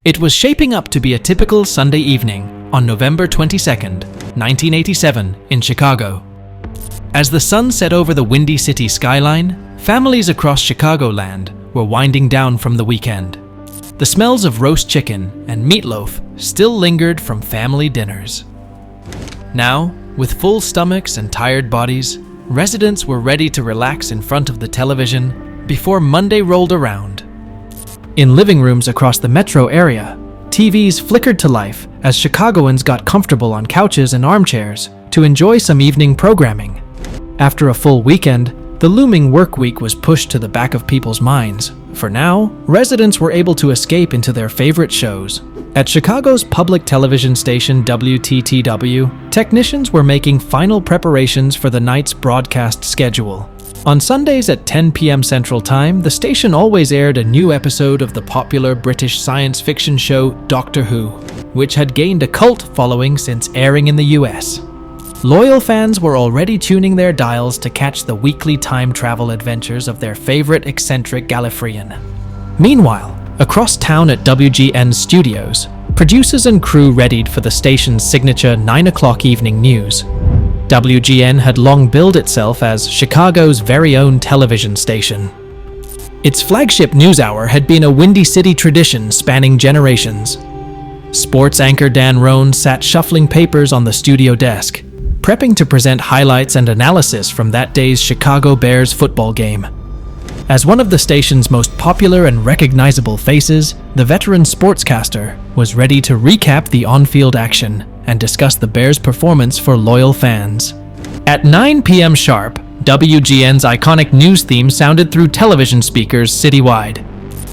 It was shaping up to be a typical Sunday evening on November 22nd, 1987 in Chicago. As the sun set over the Windy City skyline, families across Chicagoland were winding down from the weekend. The smells of roast chicken and meatloaf still lingered from family dinners. Now, with full stomachs and tired bodies, residents were ready to relax in front of the television before Monday rolled around. In living rooms across the metro area, TVs flickered to life as Chicagoans got comfortable on couches and armchairs to enjoy some evening programming. After a full weekend, the looming work week was pushed to the back of people's minds. For now, residents were able to escape into their favorite shows. At Chicago's public television station WTTW, technicians were making final preparations for the night's broadcast schedule. On Sundays at 10 p.m. Central Time, the station always aired a new episode of the popular British science fiction show Doctor Who, which had gained a cult following since airing in the US. Loyal fans were already tuning their dials to catch the weekly time travel adventures of their favorite eccentric Gallifreyan. Meanwhile, across town at WGN Studios, producers and crew readied for the station's signature 9 o'clock evening news. WGN had long billed itself as Chicago's very own television station. Its flagship news hour had been a Windy City tradition spanning generations. Sports anchor Dan Roan sat shuffling papers on the studio desk, prepping to present highlights and analysis from that day's Chicago Bears football game. As one of the station's most popular and recognizable faces, the veteran sportscaster was ready to recap the on-field action and discuss the Bears' performance for loyal fans. At 9 p.m. sharp, WGN's iconic news theme sounded through television speakers citywide.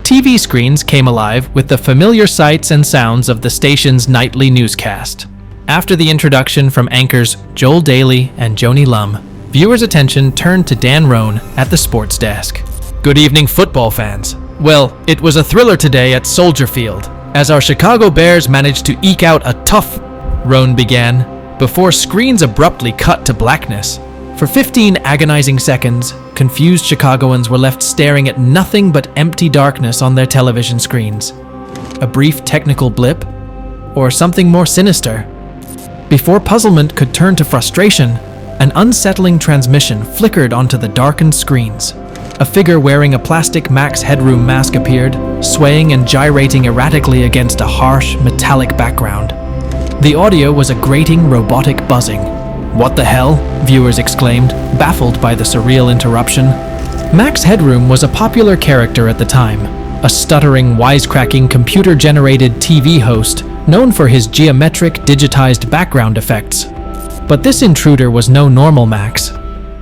TV screens came alive with the familiar sights and sounds of the station's nightly newscast. After the introduction from anchors Joel Daly and Joni Lum, viewers' attention turned to Dan Roan at the sports desk. Good evening, football fans. Well, it was a thriller today at Soldier Field, as our Chicago Bears managed to eke out a tough, Roan began, before screens abruptly cut to blackness. For 15 agonizing seconds, confused Chicagoans were left staring at nothing but empty darkness on their television screens. A brief technical blip, or something more sinister? Before puzzlement could turn to frustration, an unsettling transmission flickered onto the darkened screens. A figure wearing a plastic Max Headroom mask appeared, swaying and gyrating erratically against a harsh, metallic background. The audio was a grating, robotic buzzing. "What the hell?" viewers exclaimed, baffled by the surreal interruption. Max Headroom was a popular character at the time, a stuttering, wisecracking, computer-generated TV host known for his geometric, digitized background effects. But this intruder was no normal Max.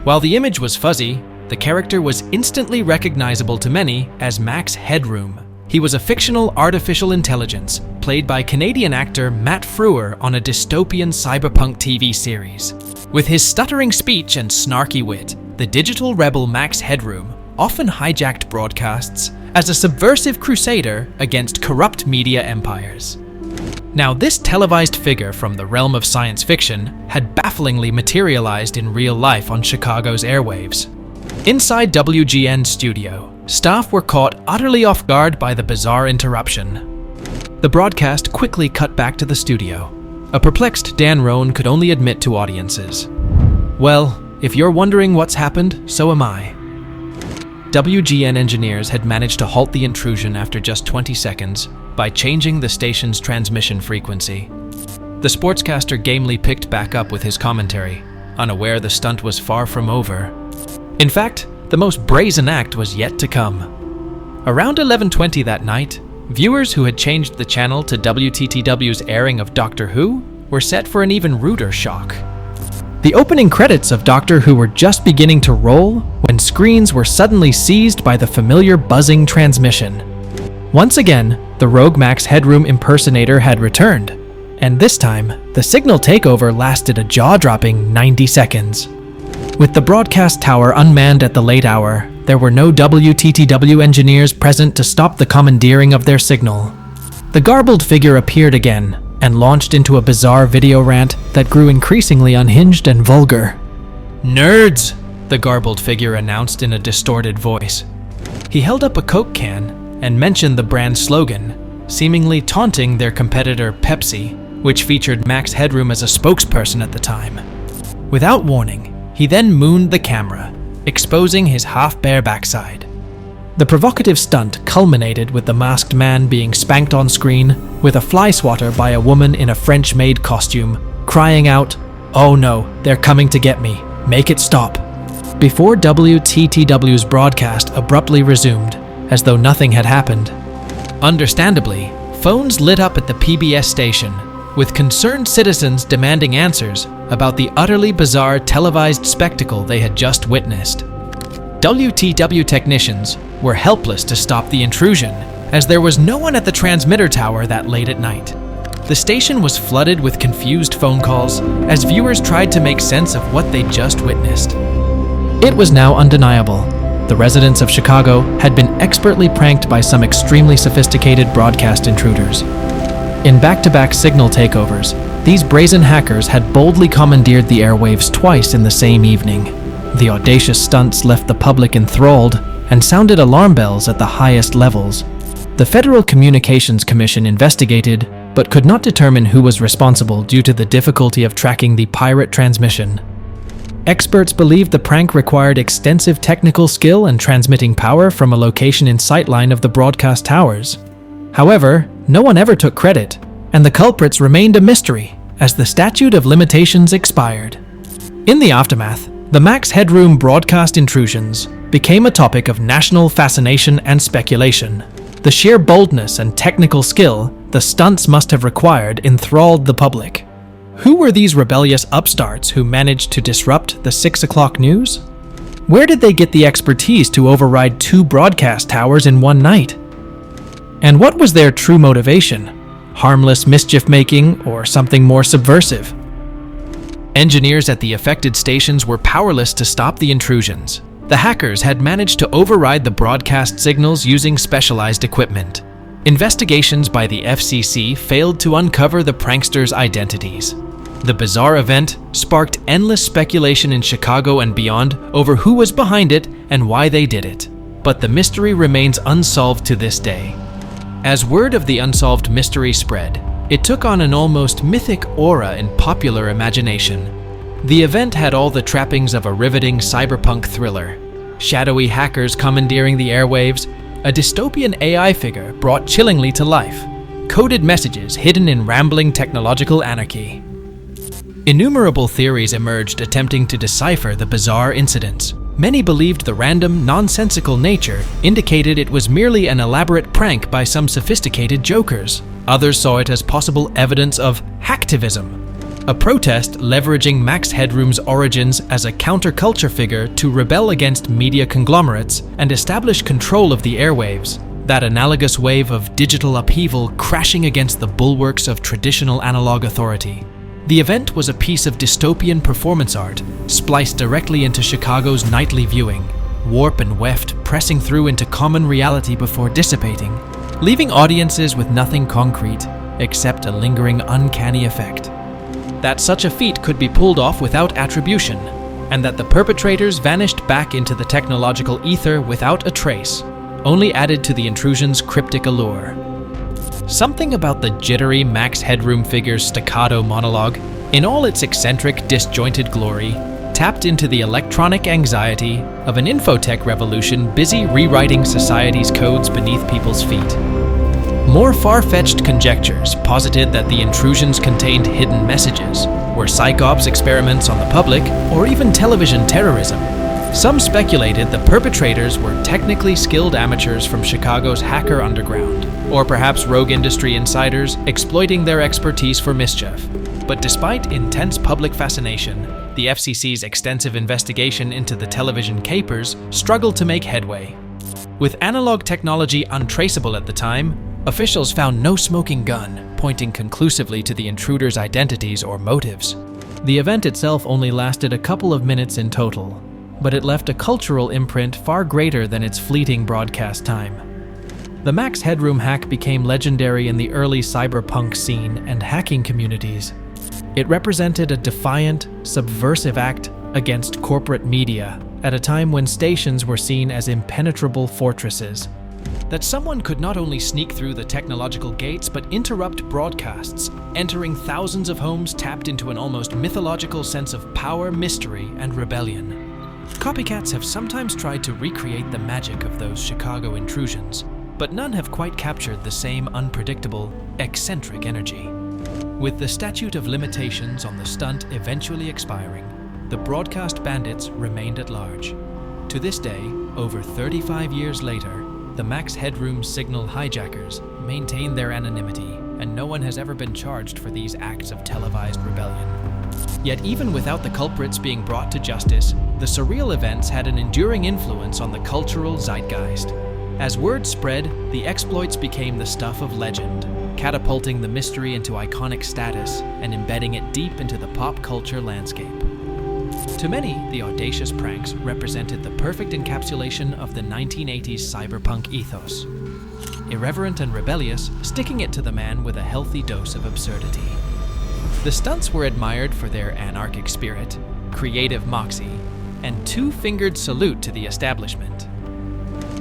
While the image was fuzzy, the character was instantly recognizable to many as Max Headroom. He was a fictional artificial intelligence, played by Canadian actor Matt Frewer on a dystopian cyberpunk TV series. With his stuttering speech and snarky wit, the digital rebel Max Headroom often hijacked broadcasts as a subversive crusader against corrupt media empires. Now, this televised figure from the realm of science fiction had bafflingly materialized in real life on Chicago's airwaves. Inside WGN studio, staff were caught utterly off guard by the bizarre interruption. The broadcast quickly cut back to the studio. A perplexed Dan Roan could only admit to audiences, "Well, if you're wondering what's happened, so am I." WGN engineers had managed to halt the intrusion after just 20 seconds by changing the station's transmission frequency. The sportscaster gamely picked back up with his commentary, unaware the stunt was far from over. In fact, the most brazen act was yet to come. Around 11:20 that night, viewers who had changed the channel to WTTW's airing of Doctor Who were set for an even ruder shock. The opening credits of Doctor Who were just beginning to roll when screens were suddenly seized by the familiar buzzing transmission. Once again, the rogue Max Headroom impersonator had returned, and this time, the signal takeover lasted a jaw-dropping 90 seconds. With the broadcast tower unmanned at the late hour, there were no WTTW engineers present to stop the commandeering of their signal. The garbled figure appeared again and launched into a bizarre video rant that grew increasingly unhinged and vulgar. "Nerds!" the garbled figure announced in a distorted voice. He held up a Coke can and mentioned the brand's slogan, seemingly taunting their competitor Pepsi, which featured Max Headroom as a spokesperson at the time. Without warning, he then mooned the camera, exposing his half-bare backside. The provocative stunt culminated with the masked man being spanked on screen with a fly swatter by a woman in a French-made costume, crying out, "Oh no, they're coming to get me. Make it stop." Before WTTW's broadcast abruptly resumed, as though nothing had happened. Understandably, phones lit up at the PBS station, with concerned citizens demanding answers about the utterly bizarre televised spectacle they had just witnessed. WTW technicians were helpless to stop the intrusion, as there was no one at the transmitter tower that late at night. The station was flooded with confused phone calls as viewers tried to make sense of what they'd just witnessed. It was now undeniable. The residents of Chicago had been expertly pranked by some extremely sophisticated broadcast intruders. In back-to-back signal takeovers, these brazen hackers had boldly commandeered the airwaves twice in the same evening. The audacious stunts left the public enthralled and sounded alarm bells at the highest levels. The Federal Communications Commission investigated, but could not determine who was responsible due to the difficulty of tracking the pirate transmission. Experts believed the prank required extensive technical skill and transmitting power from a location in sightline of the broadcast towers. However, no one ever took credit, and the culprits remained a mystery as the statute of limitations expired. In the aftermath, the Max Headroom broadcast intrusions became a topic of national fascination and speculation. The sheer boldness and technical skill the stunts must have required enthralled the public. Who were these rebellious upstarts who managed to disrupt the 6 o'clock news? Where did they get the expertise to override 2 broadcast towers in one night? And what was their true motivation? Harmless mischief-making or something more subversive? Engineers at the affected stations were powerless to stop the intrusions. The hackers had managed to override the broadcast signals using specialized equipment. Investigations by the FCC failed to uncover the pranksters' identities. The bizarre event sparked endless speculation in Chicago and beyond over who was behind it and why they did it. But the mystery remains unsolved to this day. As word of the unsolved mystery spread, it took on an almost mythic aura in popular imagination. The event had all the trappings of a riveting cyberpunk thriller. Shadowy hackers commandeering the airwaves, a dystopian AI figure brought chillingly to life, coded messages hidden in rambling technological anarchy. Innumerable theories emerged attempting to decipher the bizarre incidents. Many believed the random, nonsensical nature indicated it was merely an elaborate prank by some sophisticated jokers. Others saw it as possible evidence of hacktivism, a protest leveraging Max Headroom's origins as a counterculture figure to rebel against media conglomerates and establish control of the airwaves, that analogous wave of digital upheaval crashing against the bulwarks of traditional analog authority. The event was a piece of dystopian performance art, spliced directly into Chicago's nightly viewing, warp and weft pressing through into common reality before dissipating, leaving audiences with nothing concrete except a lingering uncanny effect. That such a feat could be pulled off without attribution, and that the perpetrators vanished back into the technological ether without a trace, only added to the intrusion's cryptic allure. Something about the jittery Max Headroom figure's staccato monologue, in all its eccentric, disjointed glory, tapped into the electronic anxiety of an infotech revolution busy rewriting society's codes beneath people's feet. More far-fetched conjectures posited that the intrusions contained hidden messages, were psyops experiments on the public, or even television terrorism. Some speculated the perpetrators were technically skilled amateurs from Chicago's hacker underground, or perhaps rogue industry insiders exploiting their expertise for mischief. But despite intense public fascination, the FCC's extensive investigation into the television capers struggled to make headway. With analog technology untraceable at the time, officials found no smoking gun pointing conclusively to the intruders' identities or motives. The event itself only lasted a couple of minutes in total, but it left a cultural imprint far greater than its fleeting broadcast time. The Max Headroom hack became legendary in the early cyberpunk scene and hacking communities. It represented a defiant, subversive act against corporate media at a time when stations were seen as impenetrable fortresses. that someone could not only sneak through the technological gates but interrupt broadcasts, entering thousands of homes tapped into an almost mythological sense of power, mystery, and rebellion. Copycats have sometimes tried to recreate the magic of those Chicago intrusions, but none have quite captured the same unpredictable, eccentric energy. With the statute of limitations on the stunt eventually expiring, the broadcast bandits remained at large. To this day, over 35 years later, the Max Headroom signal hijackers maintain their anonymity, and no one has ever been charged for these acts of televised rebellion. Yet even without the culprits being brought to justice, the surreal events had an enduring influence on the cultural zeitgeist. As word spread, the exploits became the stuff of legend, catapulting the mystery into iconic status and embedding it deep into the pop culture landscape. To many, the audacious pranks represented the perfect encapsulation of the 1980s cyberpunk ethos. Irreverent and rebellious, sticking it to the man with a healthy dose of absurdity. The stunts were admired for their anarchic spirit, creative moxie, and two-fingered salute to the establishment.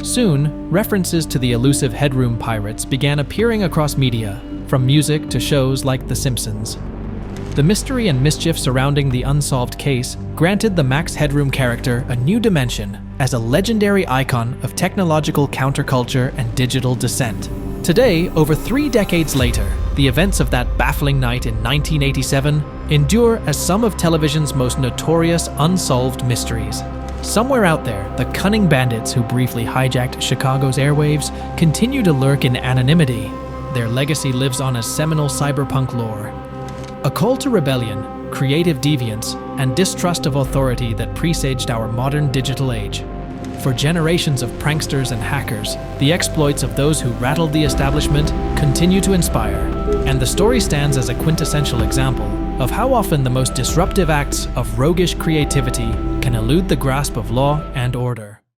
Soon, references to the elusive Headroom pirates began appearing across media, from music to shows like The Simpsons. The mystery and mischief surrounding the unsolved case granted the Max Headroom character a new dimension as a legendary icon of technological counterculture and digital dissent. Today, over 3 decades later, the events of that baffling night in 1987 endure as some of television's most notorious unsolved mysteries. Somewhere out there, the cunning bandits who briefly hijacked Chicago's airwaves continue to lurk in anonymity. Their legacy lives on as seminal cyberpunk lore. A call to rebellion, creative deviance, and distrust of authority that presaged our modern digital age. For generations of pranksters and hackers, the exploits of those who rattled the establishment continue to inspire, and the story stands as a quintessential example of how often the most disruptive acts of roguish creativity can elude the grasp of law and order.